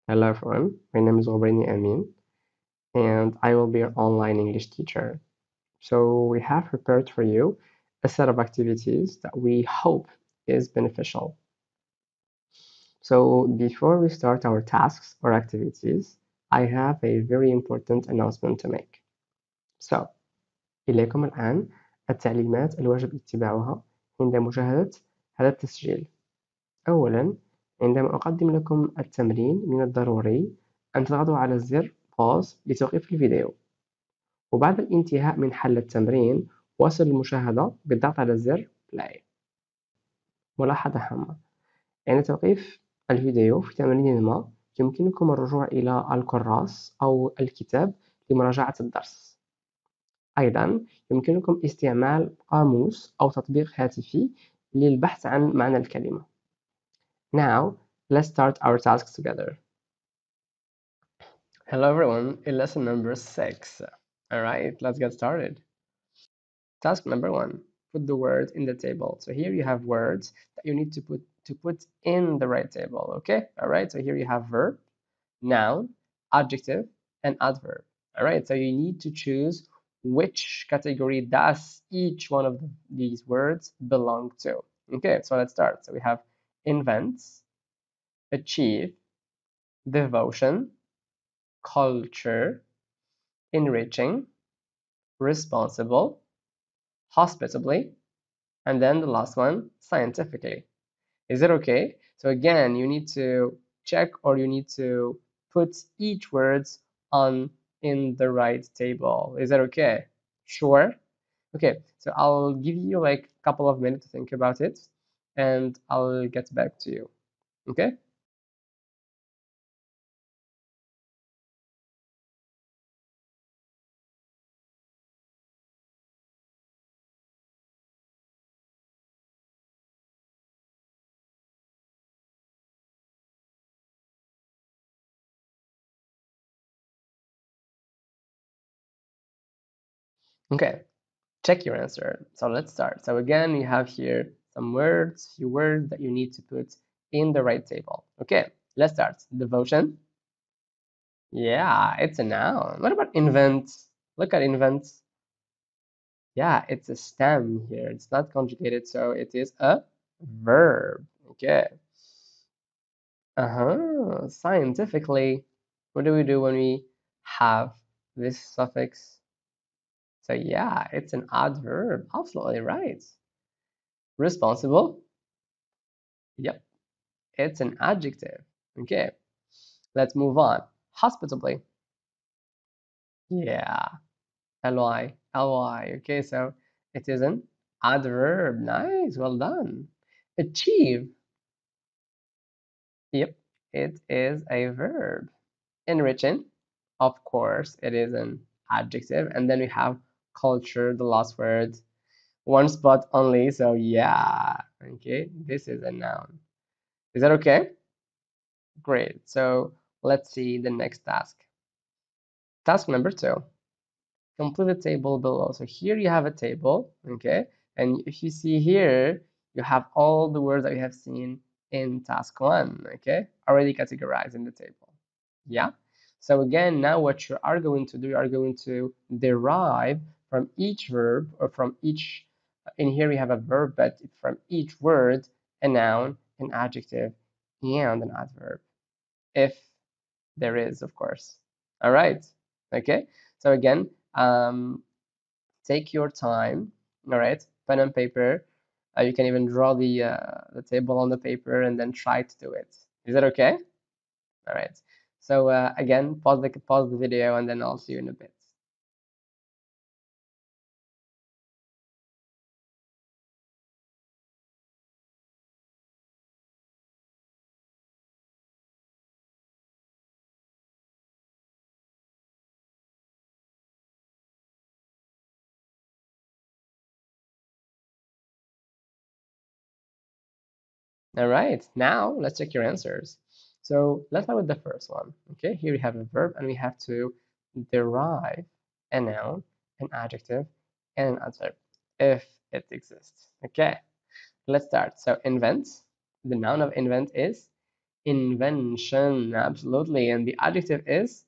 Hello everyone, my name is Amin and I will be your online English teacher. So we have prepared for you a set of activities that we hope is beneficial. So before we start our tasks or activities, I have a very important announcement to make. So إليكم الآن التعليمات الواجب اتباعها عند مشاهدة هذا التسجيل. أولا، عندما أقدم لكم التمرين من الضروري أن تضغطوا على زر pause لتوقيف الفيديو، وبعد الانتهاء من حل التمرين واصل المشاهدة بالضغط على زر play. ملاحظة هامة: عند توقيف الفيديو في تمرين ما يمكنكم الرجوع إلى الكراس أو الكتاب لمراجعة الدرس. أيضا يمكنكم استعمال قاموس أو تطبيق هاتفي للبحث عن معنى الكلمة. Now, let's start our tasks together. Hello everyone, in lesson number 6. Alright, let's get started. Task number 1, put the words in the table. So here you have words that you need to put in the right table, okay? Alright, so here you have verb, noun, adjective, and adverb. Alright, so you need to choose which category does each one of these words belong to. Okay, so let's start. So we have invents, achieve, devotion, culture, enriching, responsible, hospitably, and then the last one, scientifically. Is it okay? So again, you need to check or you need to put each words on in the right table. Is that okay? Sure? Okay, so I'll give you like a couple of minutes to think about it and I'll get back to you. Okay? Okay. Check your answer. So let's start. So again, you have here some words, few words that you need to put in the right table. Okay, let's start. Devotion. Yeah, it's a noun. What about invent? Look at invent. Yeah, it's a stem here. It's not conjugated, so it is a verb. Okay. Scientifically, what do we do when we have this suffix? So yeah, it's an adverb. Absolutely right. Responsible. Yep, it's an adjective. Okay, let's move on. Hospitably. Yeah, ly, ly. Okay, so it is an adverb. Nice, well done. Achieve. Yep, it is a verb. Enriching. Of course, it is an adjective. And then we have culture, the last word. One spot only, so yeah. Okay, this is a noun. Is that okay? Great. So let's see the next task. Task number 2, complete the table below. So here you have a table, okay? And if you see here, you have all the words that you have seen in task 1, okay? Already categorized in the table. Yeah? So again, now what you are going to do, you are going to derive from each verb or from each, in here we have a verb, but from each word, a noun, an adjective, and an adverb. If there is, of course. All right. Okay. So again, take your time. All right. Pen and paper. You can even draw the table on the paper and then try to do it. Is that okay? All right. So again, pause the video and then I'll see you in a bit. All right. Now let's check your answers. So let's start with the first one. Okay. Here we have a verb and we have to derive a noun, an adjective, and an adverb if it exists. Okay. Let's start. So invent, the noun of invent is Invention, absolutely. And the adjective is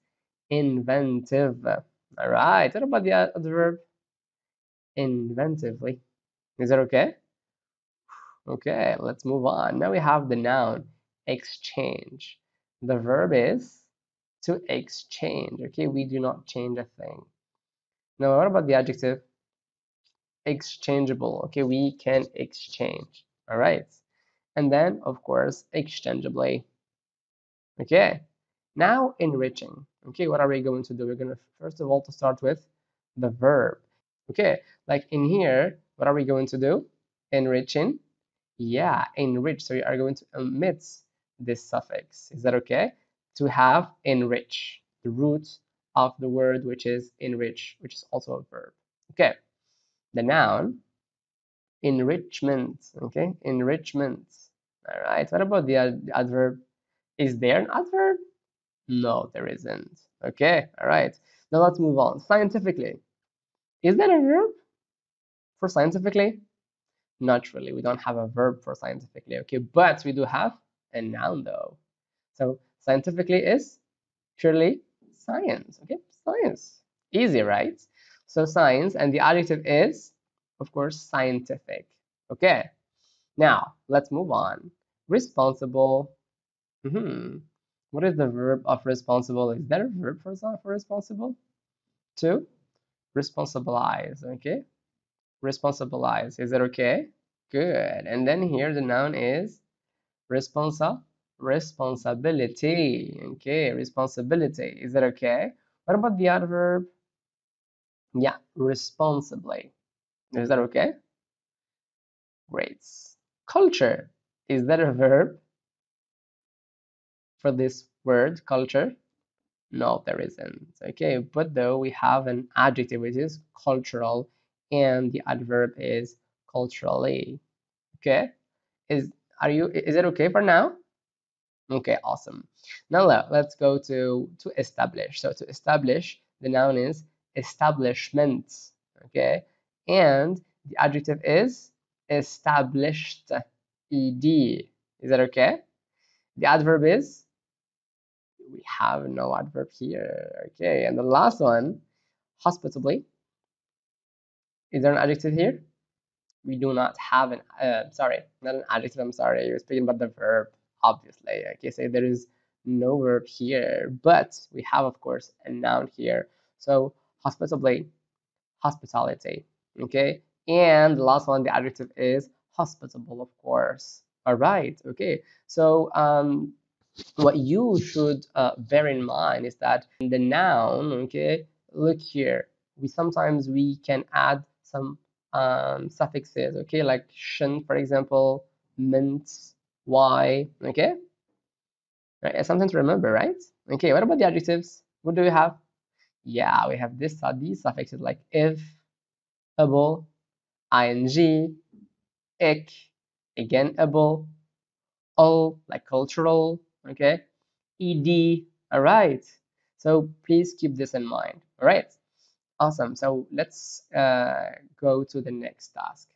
inventive. All right. What about the adverb? Inventively. Is that okay? Okay, let's move on. Now we have the noun, exchange. The verb is to exchange. Okay, we do not change a thing. Now, what about the adjective? Exchangeable. Okay, we can exchange. All right. And then, of course, exchangeably. Okay. Now, enriching. Okay, what are we going to do? We're going to, first of all, to start with the verb. Okay, like in here, what are we going to do? Enriching. Yeah, enrich. So we are going to omit this suffix. Is that okay? To have enrich, the root of the word, which is enrich, which is also a verb. Okay, the noun, enrichment. Okay, enrichment. All right, what about the adverb? Is there an adverb? No, there isn't. Okay, all right. Now let's move on. Scientifically, is there a verb for scientifically? Not really. We don't have a verb for scientifically, okay? But we do have a noun though. So scientifically is purely science, okay? Science. Easy, right? So science, and the adjective is, of course, scientific. Okay. Now let's move on. Responsible. What is the verb of responsible? Is there a verb for responsible? To responsibilize, okay? Responsibilize. Is that okay? Good. And then here the noun is responsibility. Okay, responsibility. Is that okay? What about the adverb? Yeah, responsibly. Is that okay? Great. Culture. Is that a verb for this word, culture? No, there isn't. Okay, but though we have an adjective which is cultural and the adverb is culturally. Okay? Is is it okay for now? Okay, awesome. Now let's go to establish. So to establish, the noun is establishment. Okay, and the adjective is established. Ed. Is that okay? The adverb is, we have no adverb here. Okay, and the last one, hospitably. Is there an adjective here? We do not have an sorry, not an adjective, I'm sorry, you're speaking about the verb, obviously. Okay, so there is no verb here, but we have, of course, a noun here. So hospitably, hospitality. Okay, and the last one, the adjective is hospitable, of course. All right. Okay, so what you should bear in mind is that in the noun, okay, look here, we can add some suffixes, okay, like shin, for example, mint, y, okay, right? It's something to remember, right? Okay, what about the adjectives? What do we have? Yeah, we have these suffixes like if, able, ing, ick, again, able, all, like cultural, okay, ed. All right, so please keep this in mind. All right, awesome. So let's go to the next task.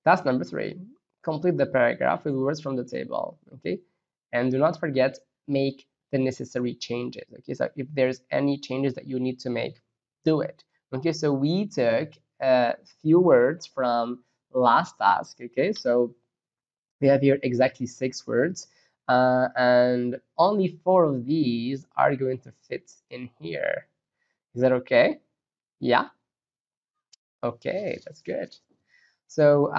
Task number 3, complete the paragraph with words from the table. Okay, and do not forget, make the necessary changes. Okay, so if there's any changes that you need to make, do it. Okay, so we took a few words from last task. Okay, so we have here exactly 6 words, and only 4 of these are going to fit in here. Is that okay? Yeah? Okay, that's good. So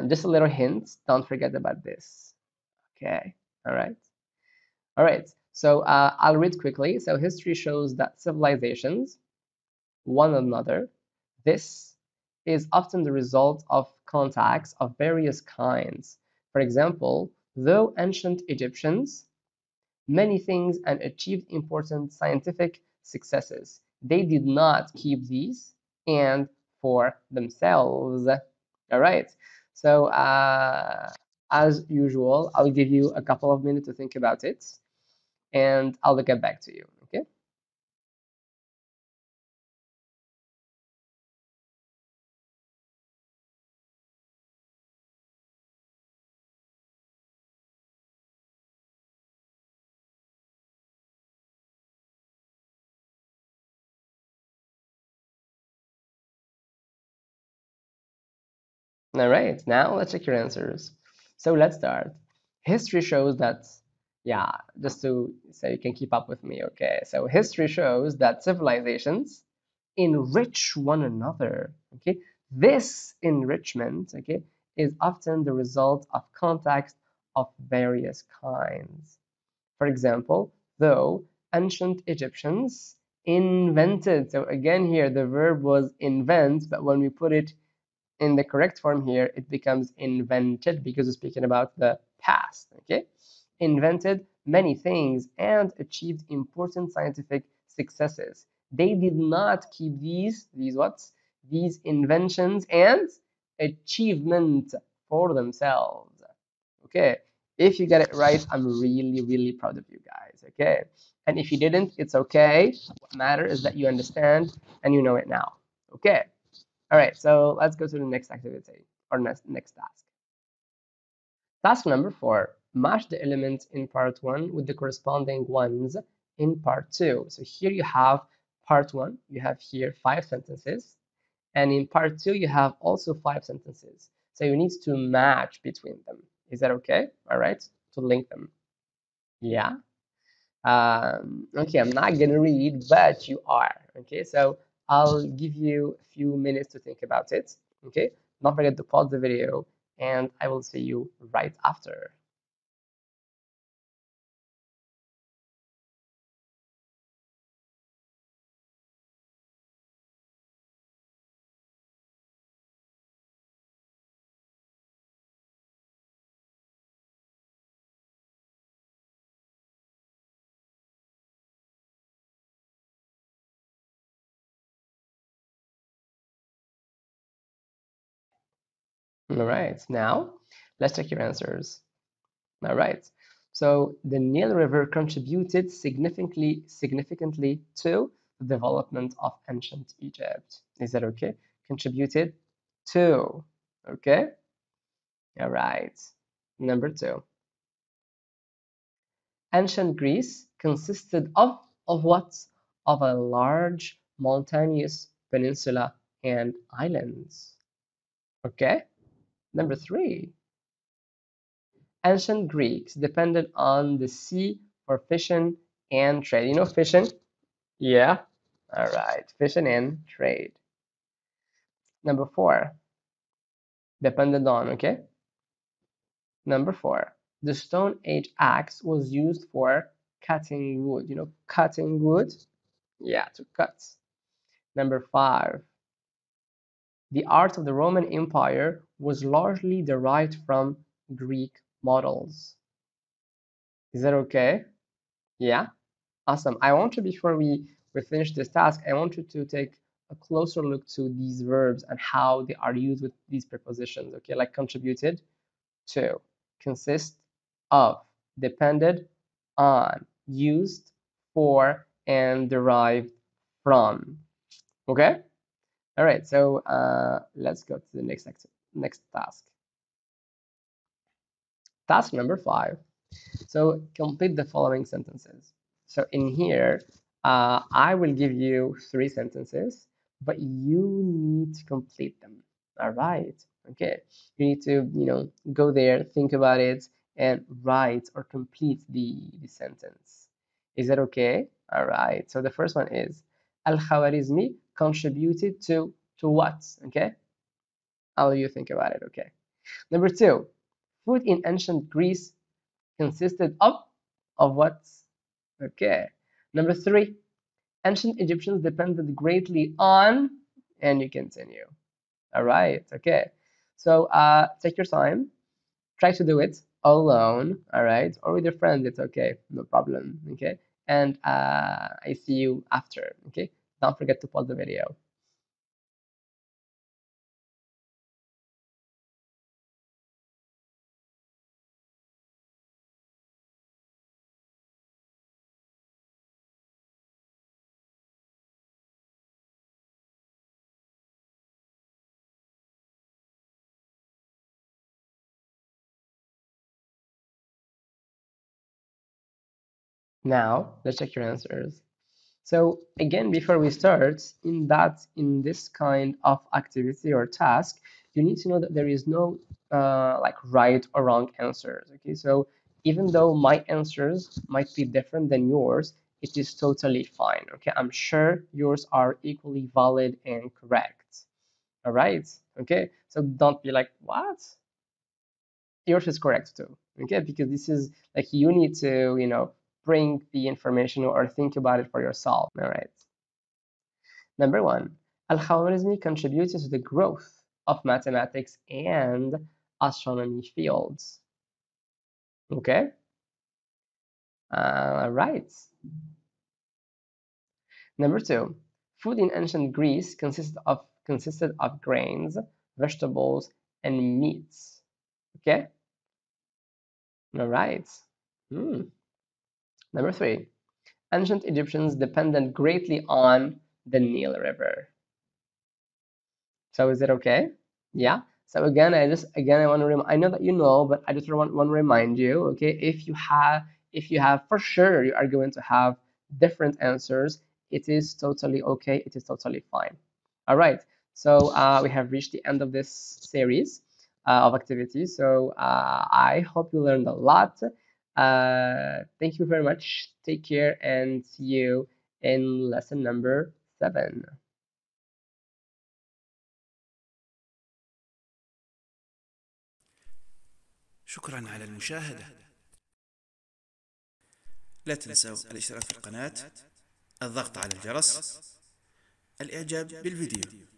just a little hint, don't forget about this. Okay, all right. All right, so I'll read quickly. So history shows that civilizations, one another, this is often the result of contacts of various kinds. For example, though ancient Egyptians many things and achieved important scientific successes, they did not keep these and for themselves. All right. So as usual, I'll give you a couple of minutes to think about it, and I'll get back to you. Okay. All right, now let's check your answers. So let's start. History shows that, yeah, just so you can keep up with me, okay? So history shows that civilizations enrich one another, okay? This enrichment, okay, is often the result of contacts of various kinds. For example, though ancient Egyptians invented, so again here the verb was invent, but when we put it in the correct form here, it becomes invented because we're speaking about the past, okay? Invented many things and achieved important scientific successes. They did not keep these what? These inventions and achievement for themselves. Okay, if you get it right, I'm really, really proud of you guys. Okay, and if you didn't, it's okay. What matters is that you understand and you know it now. Okay. All right, so let's go to the next activity or next task. Task number 4, match the elements in part 1 with the corresponding ones in part 2. So here you have part 1, you have here 5 sentences, and in part 2 you have also 5 sentences. So you need to match between them. Is that okay? All right, to link them. Yeah. Okay, I'm not gonna read, but you are. Okay, so I'll give you a few minutes to think about it. Okay, don't forget to pause the video, and I will see you right after. All right, now let's check your answers. All right, so the Nile River contributed significantly to the development of ancient Egypt. Is that okay? Contributed to. Okay. All right. Number 2. Ancient Greece consisted of what? Of a large mountainous peninsula and islands. Okay. Number 3. Ancient Greeks depended on the sea for fishing and trade. You know fishing? Yeah. All right. Fishing and trade. Number 4. Depended on. Okay. Number 4. The Stone Age axe was used for cutting wood. You know, cutting wood? Yeah, to cut. Number 5. The art of the Roman Empire was largely derived from Greek models. Is that okay? Yeah? Awesome. I want you, before we finish this task, I want you to take a closer look to these verbs and how they are used with these prepositions, okay? Like contributed to, consist of, depended on, used for, and derived from. Okay? All right, so let's go to the next task. Task number 5. So complete the following sentences. So in here, I will give you 3 sentences, but you need to complete them. All right. Okay. You need to, go there, think about it, and write or complete the sentence. Is that okay? All right. So the first one is Al-Khwarizmi contributed to what? Okay. How do you think about it? Okay. Number 2, food in ancient Greece consisted of what? Okay. Number 3, ancient Egyptians depended greatly on, and you continue. All right. Okay. So take your time. Try to do it alone. All right. Or with your friends. It's okay. No problem. Okay. And I see you after. Okay. Don't forget to pause the video. Now let's check your answers. So again, before we start, in this kind of activity or task, you need to know that there is no like right or wrong answers. Okay, so even though my answers might be different than yours, it is totally fine. Okay, I'm sure yours are equally valid and correct. All right. Okay, so don't be like, what? Yours is correct too. Okay, because this is like you need to, bring the information or think about it for yourself. All right. Number one, Al-Khwarizmi contributed to the growth of mathematics and astronomy fields. Okay. Right. Number two, food in ancient Greece consisted of grains, vegetables, and meats. Okay. All right. Hmm. Number three, ancient Egyptians depended greatly on the Nile River. So is it okay? Yeah. So again, I want to I know that you know, but I just want to remind you, okay, if you have for sure you are going to have different answers, it is totally okay. It is totally fine. All right. So we have reached the end of this series of activities. So I hope you learned a lot. Thank you very much. Take care and see you in lesson number 7. شكرا على المشاهدة. لا تنسوا الاشتراك في القناة، الضغط على الجرس، الإعجاب بالفيديو.